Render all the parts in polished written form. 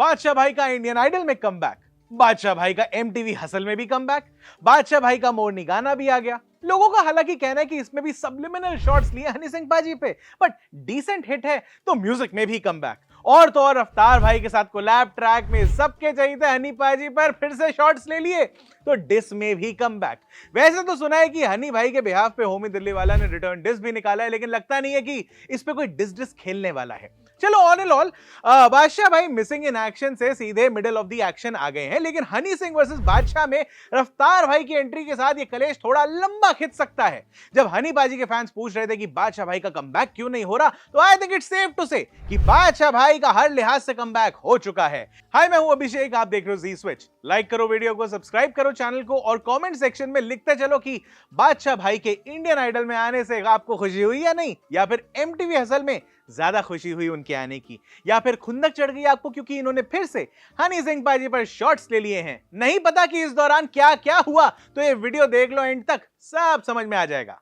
बादशाह भाई का इंडियन आइडल में कमबैक, बादशाह भाई का एमटीवी हसल में भी कमबैक, बादशाह भाई का मोरनी गाना भी आ गया। लोगों का हालांकि कहना है कि इसमें भी सब्लिमिनल शॉट्स लिए हनी सिंह पाजी पे, बट डिसेंट हिट है तो म्यूजिक में भी कमबैक। और तो और रफ्तार भाई के साथ कोलैब ट्रैक में सबके चाहिए थे हनी पाजी पर फिर से शॉट्स ले लिए, तो डिस में भी कमबैक। वैसे तो सुना है कि हनी भाई के बिहाफ पे होमी दिल्ली वाला ने रिटर्न डिस भी निकाला है, लेकिन लगता नहीं है कि इस पे कोई डिस डिस खेलने वाला है। चलो ऑल इन ऑल बादशाह भाई मिसिंग इन एक्शन से सीधे मिडिल ऑफ द एक्शन आ गए हैं, लेकिन हनी सिंह वर्सेस बादशाह में रफ्तार भाई की एंट्री के साथ ये कलेश थोड़ा लंबा खिंच सकता है। जब हनी बाजी के फैंस पूछ रहे थे कि बादशाह भाई का कमबैक क्यों नहीं हो रहा, तो I think it's safe to say कि बादशाह भाई का हर लिहाज से कमबैक हो चुका है। हाय, मैं हूं अभिषेक, आप देख रहे हो जी स्विच। लाइक करो वीडियो को, सब्सक्राइब करो चैनल को और कमेंट सेक्शन में लिखते चलो कि बादशाह भाई के इंडियन आइडल में आने से आपको खुशी हुई या नहीं, या फिर एमटीवी हसल में ज्यादा खुशी हुई उनके आने की, या फिर खुंदक चढ़ गई आपको क्योंकि इन्होंने फिर से हनी सिंह पाजी पर शॉट्स ले लिए हैं। नहीं पता कि इस दौरान क्या क्या हुआ, तो ये वीडियो देख लो एंड तक, सब समझ में आ जाएगा।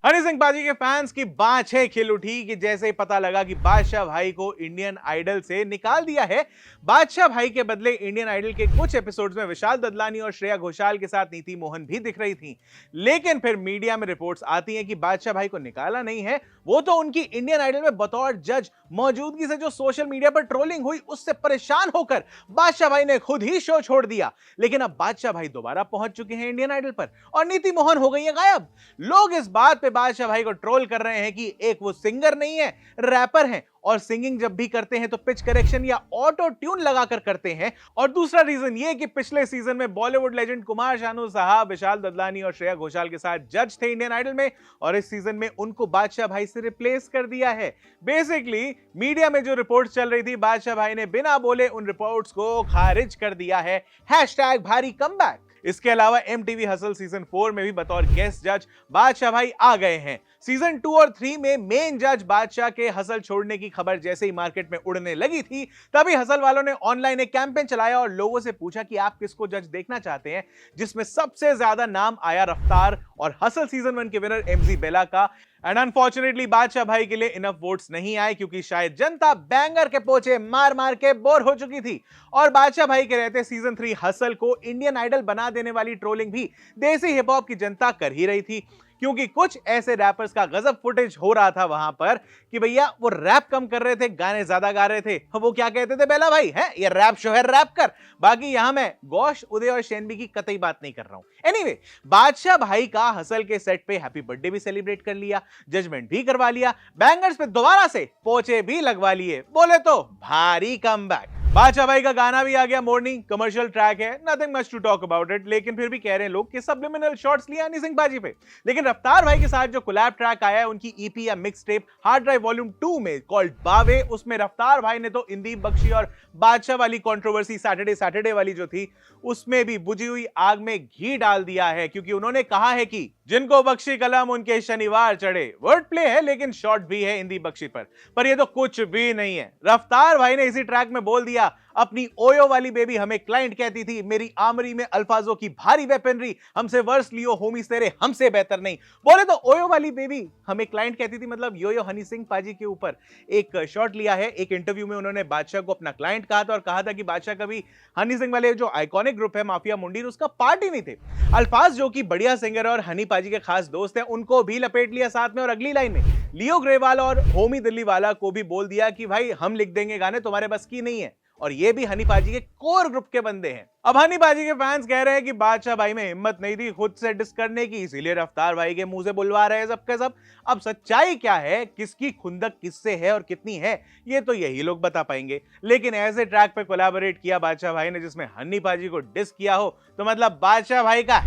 हनी सिंह पाजी के फैंस की बाँछें खिल उठी कि जैसे ही पता लगा कि बादशाह भाई को इंडियन आइडल से निकाल दिया है। बादशाह भाई के बदले इंडियन आइडल के कुछ एपिसोड्स में विशाल ददलानी और श्रेया घोषाल के साथ नीति मोहन भी दिख रही थी, लेकिन फिर मीडिया में रिपोर्ट्स आती हैं कि बादशाह भाई को निकाला नहीं है, वो तो उनकी इंडियन आइडल में बतौर जज मौजूदगी से जो सोशल मीडिया पर ट्रोलिंग हुई उससे परेशान होकर बादशाह भाई ने खुद ही शो छोड़ दिया। लेकिन अब बादशाह भाई दोबारा पहुंच चुके हैं इंडियन आइडल पर और नीति मोहन हो गई है गायब। लोग इस बात पे बादशाह भाई को ट्रोल कर रहे हैं कि एक वो सिंगर नहीं है, रैपर हैं, और सिंगिंग जब भी करते हैं तो पिच करेक्शन या ऑटो ट्यून लगाकर करते हैं। और दूसरा रीजन ये कि पिछले सीजन में बॉलीवुड लेजेंड कुमार शानू साहब विशाल ददलानी और श्रेया घोषाल के साथ जज थे इंडियन आइडल में, और इस सीजन में उनको बादशाह भाई से रिप्लेस कर दिया है। बेसिकली मीडिया में जो रिपोर्ट्स चल रही थी, बादशाह भाई ने बिना बोले उन रिपोर्ट्स को खारिज कर दिया है। #भारी कमबैक। इसके अलावा एमटीवी हसल सीजन 4 में भी बतौर गेस्ट जज बादशाह भाई आ गए हैं। सीजन 2 और 3 में मेन जज बादशाह के हसल छोड़ने की खबर जैसे ही मार्केट में उड़ने लगी थी, तभी हसल वालों ने ऑनलाइन एक कैंपेन चलाया और लोगों से पूछा कि आप किसको जज देखना चाहते हैं, जिसमें सबसे ज्यादा नाम आया रफ्तार और हसल सीजन 1 के विनर एमजी बेला का। एंड अनफॉर्चुनेटली बादशाह भाई के लिए इनफ वोट्स नहीं आए, क्योंकि शायद जनता बैंगर के पोचे मार मार के बोर हो चुकी थी और बादशाह भाई के रहते सीजन 3 हसल को इंडियन आइडल बना देने वाली ट्रोलिंग भी देसी हिप हॉप की जनता कर ही रही थी, क्योंकि कुछ ऐसे रैपर्स का गजब फुटेज हो रहा था वहां पर कि भैया वो रैप कम कर रहे थे, गाने ज्यादा गा रहे थे। वो क्या कहते थे, बेला भाई है ये रैप शो है, रैप कर। बाकी यहां मैं गौश, उदय और शेनबी की कतई बात नहीं कर रहा हूं। एनीवे, बादशाह भाई का हसल के सेट पे हैप्पी बर्थडे भी सेलिब्रेट कर लिया, जजमेंट भी करवा लिया, बैंगर्स पे दोबारा से पोचे भी लगवा लिए, बोले तो भारी कमबैक। बादशाह भाई का गाना भी आ गया, मॉर्निंग कमर्शियल ट्रैक है, nothing much to talk about it, लेकिन फिर भी कह रहे हैं लोग कि सब्लिमिनल शॉट्स लिया हनी सिंह बाजी पे। लेकिन रफ्तार भाई के साथ जो कोलैब ट्रैक आया है उनकी ईपी या mix tape hard drive volume 2 में कॉल्ड बावे, उसमें रफ्तार भाई ने तो इंदीप बख्शी और बादशाह वाली कंट्रोवर्सी सैटरडे वाली जो थी उसमें भी बुझी हुई आग में घी डाल दिया है, क्योंकि उन्होंने कहा है कि जिनको बख्शी कलम उनके शनिवार चढ़े। वर्ड प्ले है लेकिन शॉट भी है इंदीप बख्शी पर ये तो कुछ भी नहीं है। रफ्तार भाई ने इसी ट्रैक में बोल दिया, अपनी ओयो वाली बेबी हमें क्लाइंट कहती थी, मेरी आमरी में अल्फाजों की भारी वेपनरी, हमसे वर्स लियो होमी तेरे हमसे बेहतर नहीं। बोले तो ओयो वाली बेबी हमें क्लाइंट कहती थी, मतलब योयो हनी सिंह पाजी के ऊपर एक शॉट लिया है। एक इंटरव्यू में उन्होंने बादशाह को अपना क्लाइंट कहा था और कहा था कि बादशाह कभी हनी सिंह वाले जो आइकॉनिक ग्रुप है माफिया मुंडीर उसका पार्ट ही नहीं थे। अल्फाज जो कि बढ़िया सिंगर और हनी पाजी के खास दोस्त हैं, उनको भी लपेट लिया साथ में, और अगली लाइन में लियो ग्रेवाल और होमी दिल्ली वाला को भी बोल दिया कि भाई हम लिख देंगे गाने, तुम्हारे बस की नहीं है। और ये भी हनी पाजी के कोर ग्रुप के बंदे हैं। अब हनी पाजी के फैंस कह रहे हैं कि बादशाह भाई में हिम्मत नहीं थी खुद से डिस करने की, इसीलिए रफ्तार भाई के मुंह से बुलवा रहे हैं सबके सब। अब सच्चाई क्या है, किसकी खुंदक किससे है और कितनी है, ये तो यही लोग बता पाएंगे। लेकिन ऐसे ट्रैक पे कोलैबोरेट किया बादशाह भाई ने जिसमें हनी पाजी को डिस किया हो, तो मतलब बादशाह भाई का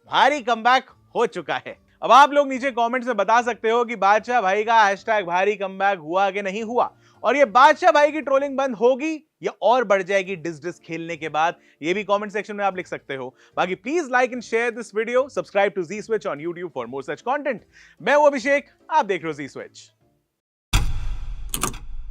#भारी कमबैक हो चुका है। अब आप लोग नीचे कमेंट्स में बता सकते हो कि बादशाह भाई का #भारी कमबैक हुआ कि नहीं हुआ, और ये बादशाह भाई की ट्रोलिंग बंद होगी या और बढ़ जाएगी डिस डिस खेलने के बाद, ये भी कमेंट सेक्शन में आप लिख सकते हो। बाकी please like and share this video, subscribe to Zee switch on YouTube for more such content. मैं हूं अभिषेक, आप देख रहे हो जी स्विच।